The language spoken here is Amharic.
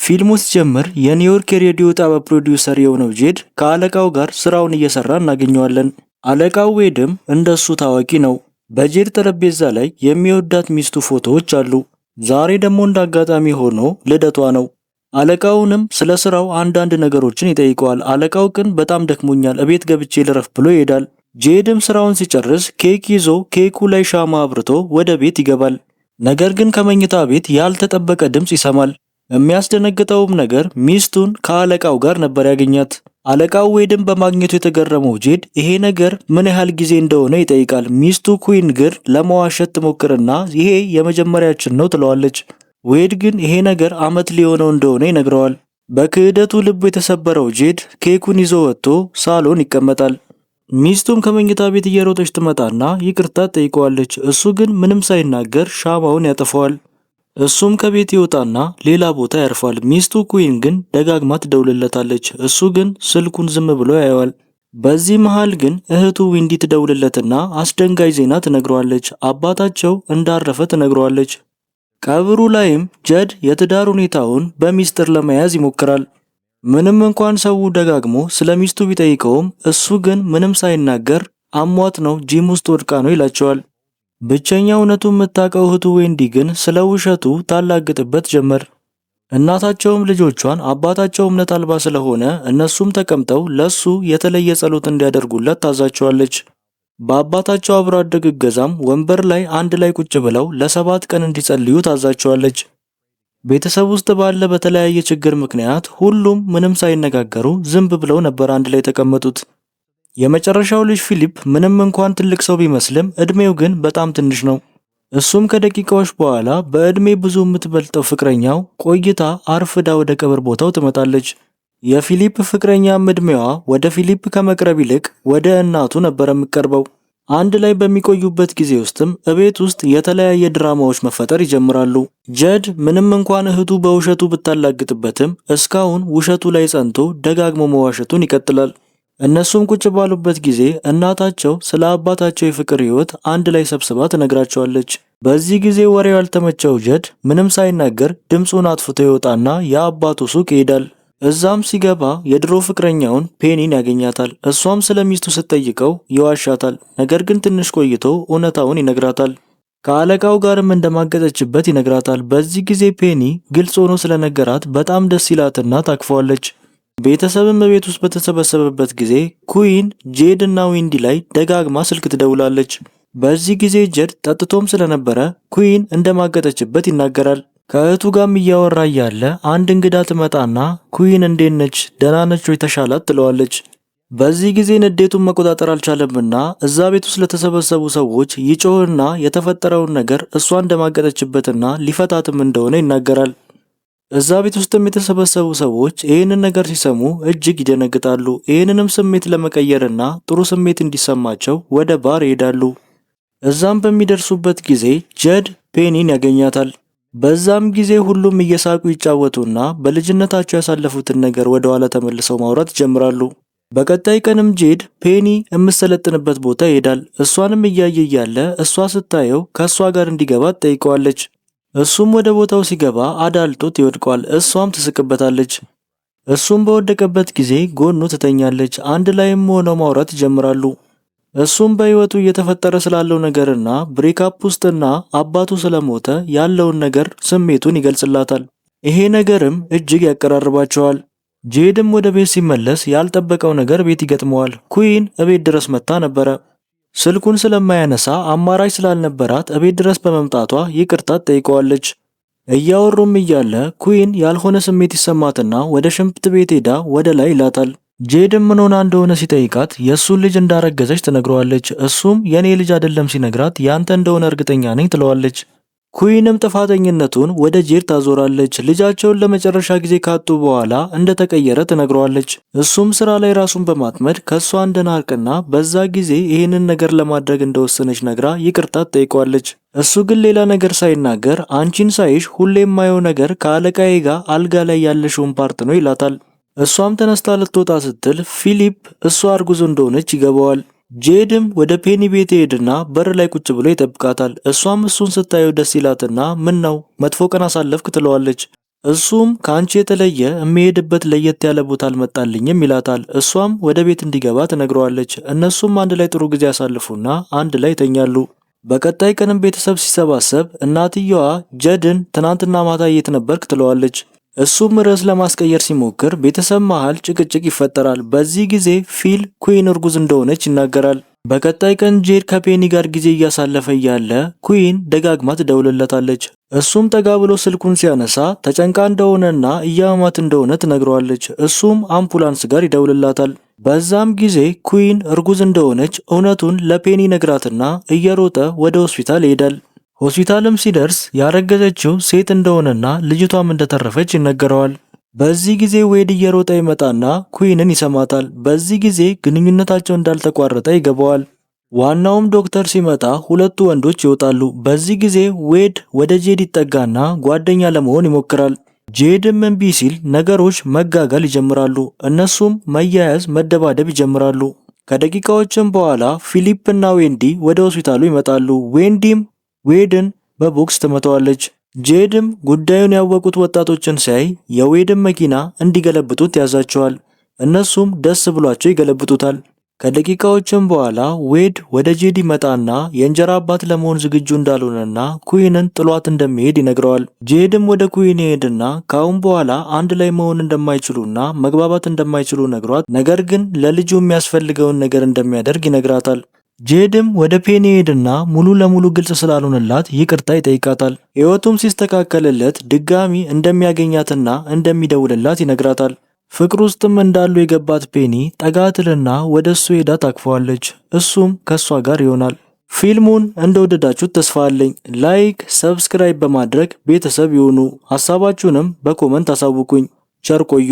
ፊልሙ ሲጀምር የኒውዮርክ የሬዲዮ ጣቢያ ፕሮዲውሰር የሆነው ጄድ ከአለቃው ጋር ስራውን እየሰራ እናገኘዋለን። አለቃው ዌድም እንደሱ ታዋቂ ነው። በጄድ ጠረጴዛ ላይ የሚወዳት ሚስቱ ፎቶዎች አሉ። ዛሬ ደግሞ እንዳጋጣሚ ሆኖ ልደቷ ነው። አለቃውንም ስለ ስራው አንዳንድ ነገሮችን ይጠይቀዋል። አለቃው ግን በጣም ደክሞኛል፣ እቤት ገብቼ ልረፍ ብሎ ይሄዳል። ጄድም ስራውን ሲጨርስ ኬክ ይዞ ኬኩ ላይ ሻማ አብርቶ ወደ ቤት ይገባል። ነገር ግን ከመኝታ ቤት ያልተጠበቀ ድምፅ ይሰማል። የሚያስደነግጠውም ነገር ሚስቱን ከአለቃው ጋር ነበር ያገኛት። አለቃው ዌድን በማግኘቱ የተገረመው ጄድ ይሄ ነገር ምን ያህል ጊዜ እንደሆነ ይጠይቃል። ሚስቱ ኩዊን ግን ለመዋሸት ትሞክርና ይሄ የመጀመሪያችን ነው ትለዋለች። ዌድ ግን ይሄ ነገር ዓመት ሊሆነው እንደሆነ ይነግረዋል። በክህደቱ ልቡ የተሰበረው ጄድ ኬኩን ይዞ ወጥቶ ሳሎን ይቀመጣል። ሚስቱም ከመኝታ ቤት እየሮጠች ትመጣና ይቅርታ ጠይቀዋለች። እሱ ግን ምንም ሳይናገር ሻማውን ያጠፋዋል። እሱም ከቤት ይወጣና ሌላ ቦታ ያርፋል። ሚስቱ ኩዊን ግን ደጋግማ ትደውልለታለች። እሱ ግን ስልኩን ዝም ብሎ ያየዋል። በዚህ መሃል ግን እህቱ ዊንዲ ትደውልለትና አስደንጋጭ ዜና ትነግረዋለች። አባታቸው እንዳረፈ ትነግረዋለች። ቀብሩ ላይም ጄድ የትዳር ሁኔታውን በሚስጥር ለመያዝ ይሞክራል። ምንም እንኳን ሰው ደጋግሞ ስለ ሚስቱ ቢጠይቀውም እሱ ግን ምንም ሳይናገር አሟት ነው ጂም ውስጥ ወድቃ ነው ይላቸዋል። ብቸኛ እውነቱን የምታውቀው እህቱ ዌንዲ ግን ስለ ውሸቱ ታላግጥበት ጀመር። እናታቸውም ልጆቿን አባታቸው እምነት አልባ ስለሆነ እነሱም ተቀምጠው ለሱ የተለየ ጸሎት እንዲያደርጉለት ታዛቸዋለች። በአባታቸው አብሮ አደግ እገዛም ወንበር ላይ አንድ ላይ ቁጭ ብለው ለ7 ቀን እንዲጸልዩ ታዛቸዋለች። ቤተሰብ ውስጥ ባለ በተለያየ ችግር ምክንያት ሁሉም ምንም ሳይነጋገሩ ዝም ብለው ነበር አንድ ላይ የተቀመጡት። የመጨረሻው ልጅ ፊሊፕ ምንም እንኳን ትልቅ ሰው ቢመስልም እድሜው ግን በጣም ትንሽ ነው። እሱም ከደቂቃዎች በኋላ በእድሜ ብዙ የምትበልጠው ፍቅረኛው ቆይታ አርፍዳ ወደ ቀብር ቦታው ትመጣለች። የፊሊፕ ፍቅረኛም እድሜዋ ወደ ፊሊፕ ከመቅረብ ይልቅ ወደ እናቱ ነበር የሚቀርበው። አንድ ላይ በሚቆዩበት ጊዜ ውስጥም እቤት ውስጥ የተለያየ ድራማዎች መፈጠር ይጀምራሉ። ጄድ ምንም እንኳን እህቱ በውሸቱ ብታላግጥበትም እስካሁን ውሸቱ ላይ ጸንቶ ደጋግሞ መዋሸቱን ይቀጥላል። እነሱም ቁጭ ባሉበት ጊዜ እናታቸው ስለ አባታቸው የፍቅር ህይወት አንድ ላይ ሰብስባ ትነግራቸዋለች። በዚህ ጊዜ ወሬው ያልተመቸው ጄድ ምንም ሳይናገር ድምፁን አጥፍቶ ይወጣና የአባቱ ሱቅ ይሄዳል። እዛም ሲገባ የድሮ ፍቅረኛውን ፔኒን ያገኛታል። እሷም ስለ ሚስቱ ስትጠይቀው ይዋሻታል። ነገር ግን ትንሽ ቆይቶ እውነታውን ይነግራታል። ከአለቃው ጋርም እንደማገጠችበት ይነግራታል። በዚህ ጊዜ ፔኒ ግልጽ ሆኖ ስለነገራት በጣም ደስ ይላትና ታቅፈዋለች። ቤተሰብም በቤት ውስጥ በተሰበሰበበት ጊዜ ኩዊን ጄድ እና ዊንዲ ላይ ደጋግማ ስልክ ትደውላለች። በዚህ ጊዜ ጄድ ጠጥቶም ስለነበረ ኩዊን እንደማገጠችበት ይናገራል። ከእህቱ ጋርም እያወራ እያለ አንድ እንግዳ ትመጣና ኩዊን እንዴት ነች? ደህና ነች ወይ? ተሻላት? ትለዋለች። በዚህ ጊዜ ንዴቱን መቆጣጠር አልቻለምና እዛ ቤት ውስጥ ለተሰበሰቡ ሰዎች ይጮህና የተፈጠረውን ነገር እሷ እንደማገጠችበትና ሊፈታትም እንደሆነ ይናገራል። እዛ ቤት ውስጥም የተሰበሰቡ ሰዎች ይህንን ነገር ሲሰሙ እጅግ ይደነግጣሉ። ይህንንም ስሜት ለመቀየርና ጥሩ ስሜት እንዲሰማቸው ወደ ባር ይሄዳሉ። እዛም በሚደርሱበት ጊዜ ጄድ ፔኒን ያገኛታል። በዛም ጊዜ ሁሉም እየሳቁ ይጫወቱና በልጅነታቸው ያሳለፉትን ነገር ወደ ኋላ ተመልሰው ማውራት ይጀምራሉ። በቀጣይ ቀንም ጄድ ፔኒ የምትሰለጥንበት ቦታ ይሄዳል። እሷንም እያየ እያለ እሷ ስታየው ከእሷ ጋር እንዲገባ ትጠይቀዋለች። እሱም ወደ ቦታው ሲገባ አዳልጦት ይወድቀዋል። እሷም ትስቅበታለች። እሱም በወደቀበት ጊዜ ጎኑ ትተኛለች። አንድ ላይም ሆነው ማውራት ይጀምራሉ። እሱም በህይወቱ እየተፈጠረ ስላለው ነገርና ብሬካፕ ውስጥና አባቱ ስለሞተ ያለውን ነገር ስሜቱን ይገልጽላታል። ይሄ ነገርም እጅግ ያቀራርባቸዋል። ጄድም ወደ ቤት ሲመለስ ያልጠበቀው ነገር ቤት ይገጥመዋል። ኩዊን እቤት ድረስ መጥታ ነበረ። ስልኩን ስለማያነሳ አማራጭ ስላልነበራት እቤት ድረስ በመምጣቷ ይቅርታ ጠይቀዋለች። እያወሩም እያለ ኩዊን ያልሆነ ስሜት ይሰማትና ወደ ሽንት ቤት ሄዳ ወደ ላይ ይላታል። ጄድም ምን ሆና እንደሆነ ሲጠይቃት የእሱን ልጅ እንዳረገዘች ትነግረዋለች። እሱም የኔ ልጅ አይደለም ሲነግራት ያንተ እንደሆነ እርግጠኛ ነኝ ትለዋለች። ኩዊንም ጥፋተኝነቱን ወደ ጄድ ታዞራለች። ልጃቸውን ለመጨረሻ ጊዜ ካጡ በኋላ እንደተቀየረ ትነግረዋለች። እሱም ስራ ላይ ራሱን በማጥመድ ከሷ እንደናርቅና በዛ ጊዜ ይህንን ነገር ለማድረግ እንደወሰነች ነግራ ይቅርታ ትጠይቀዋለች። እሱ ግን ሌላ ነገር ሳይናገር አንቺን ሳይሽ ሁሌም የማየው ነገር ከአለቃዬ ጋር አልጋ ላይ ያለሽውን ፓርት ነው ይላታል። እሷም ተነስታ ልትወጣ ስትል ፊሊፕ እሷ እርጉዝ እንደሆነች ይገባዋል። ጄድም ወደ ፔኒ ቤት ሄድና በር ላይ ቁጭ ብሎ ይጠብቃታል። እሷም እሱን ስታየው ደስ ይላትና ምን ነው መጥፎ ቀን አሳለፍክ ትለዋለች። እሱም ከአንቺ የተለየ የሚሄድበት ለየት ያለ ቦታ አልመጣልኝም ይላታል። እሷም ወደ ቤት እንዲገባ ትነግረዋለች። እነሱም አንድ ላይ ጥሩ ጊዜ ያሳልፉና አንድ ላይ ይተኛሉ። በቀጣይ ቀንም ቤተሰብ ሲሰባሰብ እናትየዋ ጀድን ትናንትና ማታ የት ነበርክ ትለዋለች። እሱም ርዕስ ለማስቀየር ሲሞክር ቤተሰብ መሃል ጭቅጭቅ ይፈጠራል። በዚህ ጊዜ ፊል ኩዊን እርጉዝ እንደሆነች ይናገራል። በቀጣይ ቀን ጄድ ከፔኒ ጋር ጊዜ እያሳለፈ እያለ ኩዊን ደጋግማ ትደውልለታለች። እሱም ጠጋ ብሎ ስልኩን ሲያነሳ ተጨንቃ እንደሆነና እያማት እንደሆነ ትነግረዋለች። እሱም አምቡላንስ ጋር ይደውልላታል። በዛም ጊዜ ኩዊን እርጉዝ እንደሆነች እውነቱን ለፔኒ ነግራትና እየሮጠ ወደ ሆስፒታል ይሄዳል። ሆስፒታልም ሲደርስ ያረገዘችው ሴት እንደሆነና ልጅቷም እንደተረፈች ይነገረዋል። በዚህ ጊዜ ዌድ እየሮጠ ይመጣና ኩዊንን ይሰማታል። በዚህ ጊዜ ግንኙነታቸው እንዳልተቋረጠ ይገባዋል። ዋናውም ዶክተር ሲመጣ ሁለቱ ወንዶች ይወጣሉ። በዚህ ጊዜ ዌድ ወደ ጄድ ይጠጋና ጓደኛ ለመሆን ይሞክራል። ጄድም እምቢ ሲል ነገሮች መጋጋል ይጀምራሉ። እነሱም መያያዝ፣ መደባደብ ይጀምራሉ። ከደቂቃዎችም በኋላ ፊሊፕ እና ዌንዲ ወደ ሆስፒታሉ ይመጣሉ። ዌንዲም ዌድን በቦክስ ትመታዋለች። ጄድም ጉዳዩን ያወቁት ወጣቶችን ሲያይ የዌድን መኪና እንዲገለብጡት ያዛቸዋል። እነሱም ደስ ብሏቸው ይገለብጡታል። ከደቂቃዎችም በኋላ ዌድ ወደ ጄድ ይመጣና የእንጀራ አባት ለመሆን ዝግጁ እንዳልሆነና ኩዊንን ጥሏት እንደሚሄድ ይነግረዋል። ጄድም ወደ ኩዊን ይሄድና ካሁን በኋላ አንድ ላይ መሆን እንደማይችሉና መግባባት እንደማይችሉ ነግሯት፣ ነገር ግን ለልጁ የሚያስፈልገውን ነገር እንደሚያደርግ ይነግራታል። ጄድም ወደ ፔኒ ሄድና ሙሉ ለሙሉ ግልጽ ስላልሆነላት ይቅርታ ይጠይቃታል። ሕይወቱም ሲስተካከልለት ድጋሚ እንደሚያገኛትና እንደሚደውልላት ይነግራታል። ፍቅር ውስጥም እንዳሉ የገባት ፔኒ ጠጋትልና ወደ እሱ ሄዳ ታቅፈዋለች። እሱም ከእሷ ጋር ይሆናል። ፊልሙን እንደወደዳችሁት ተስፋ አለኝ። ላይክ፣ ሰብስክራይብ በማድረግ ቤተሰብ ይሁኑ። ሀሳባችሁንም በኮመንት አሳውቁኝ። ቸር ቆዩ።